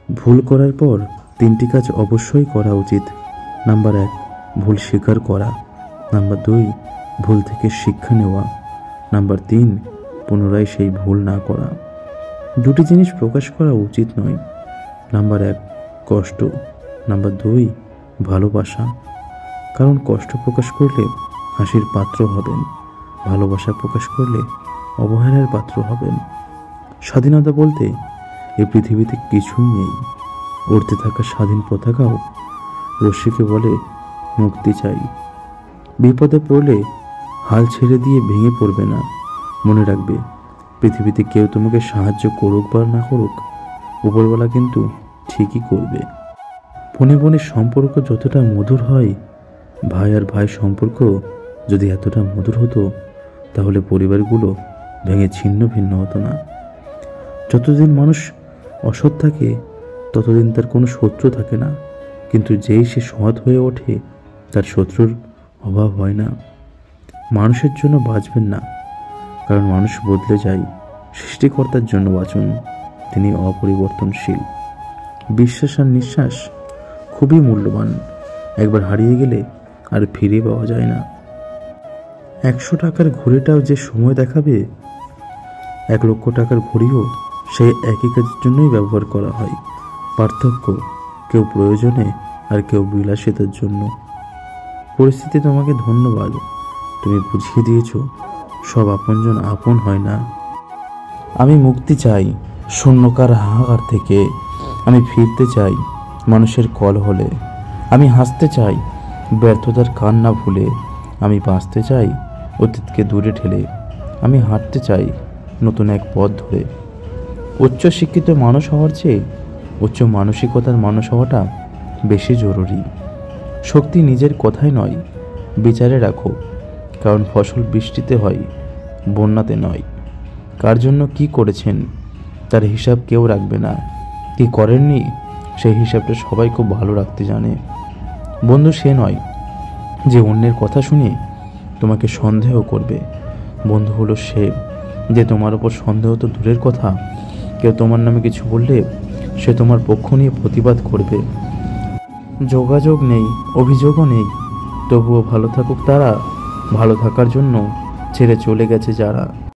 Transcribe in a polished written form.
ভুল করার পর 3টি কাজ অবশ্যই করা উচিত। নাম্বার 1, ভুল স্বীকার করা। নাম্বার 2, ভুল থেকে শিক্ষা নেওয়া। নাম্বার 3, পুনরায় সেই ভুল না করা। 2টি জিনিস প্রকাশ করা উচিত নয়। নাম্বার 1, কষ্ট। নাম্বার 2, ভালোবাসা। কারণ কষ্ট প্রকাশ করলে হাসির পাত্র হবেন, ভালোবাসা প্রকাশ করলে অবহেলার পাত্র হবেন। স্বাধীনতা বলতে এই পৃথিবীতে কিছুই নেই। উড়তে থাকা স্বাধীন পতাকাও রশ্মিকে বলে মুক্তি চাই। বিপদে পড়লে হাল ছেড়ে দিয়ে ভেঙে পড়বে না। মনে রাখবে, পৃথিবীতে কেউ তোমাকে সাহায্য করুক বা না করুক, উপরওয়ালা কিন্তু ঠিকই করবে। বনে বনে সম্পর্ক যতটা মধুর হয়, ভাই আর ভাই সম্পর্ক যদি এতটা মধুর হতো, তাহলে পরিবারগুলো ভেঙে ছিন্ন ভিন্ন হতো না। যতদিন মানুষ অসৎ থাকে ততদিন তার কোনো শত্রু থাকে না, কিন্তু যেই সে সৎ হয়ে ওঠে তার শত্রুর অভাব হয় না। মানুষের জন্য বাঁচবেন না, কারণ মানুষ বদলে যায়। সৃষ্টিকর্তার জন্য বাঁচুন, তিনি অপরিবর্তনশীল। বিশ্বাস আর নিঃশ্বাস খুবই মূল্যবান, একবার হারিয়ে গেলে আর ফিরে পাওয়া যায় না। 100 টাকার ঘড়িটাও যে সময় দেখাবে, 1 লক্ষ টাকার ঘড়িও সেই একই কাজের জন্যই ব্যবহার করা হয়। পার্থক্য কেউ প্রয়োজনে আর কেউ বিলাসিতার জন্য। পরিস্থিতি তোমাকে ধন্যবাদ, তুমি বুঝিয়ে দিয়েছ সব আপনজন আপন হয় না। আমি মুক্তি চাই শূন্যকার হাহাকার থেকে, আমি ফিরতে চাই মানুষের কলহলে, আমি হাসতে চাই ব্যর্থতার কান্না ভুলে, আমি বাঁচতে চাই অতীতকে দূরে ঠেলে, আমি হাঁটতে চাই নতুন এক পথ ধরে। উচ্চ শিক্ষিত মানুষ হওয়ার চেয়ে উচ্চ মানসিকতার মানুষ হওয়াটা বেশি জরুরি। শক্তি নিজের কথাই নয়, বিচারে রাখো, কারণ ফসল বৃষ্টিতে হয়, বন্যাতে নয়। কার জন্য কি করেছেন তার হিসাব কেউ রাখবে না, কি করেননি সেই হিসাবটা সবাই খুব ভালো রাখতে জানে। বন্ধু সে নয় যে অন্যের কথা শুনে তোমাকে সন্দেহ করবে, বন্ধু হলো সে যে তোমার ওপর সন্দেহ তো দূরের কথা, কেউ তোমার নামে কিছু বললে সে তোমার পক্ষ নিয়ে প্রতিবাদ করবে। যোগাযোগ নেই, অভিযোগও নেই, তবুও ভালো থাকুক তারা, ভালো থাকার জন্য ছেড়ে চলে গেছে যারা।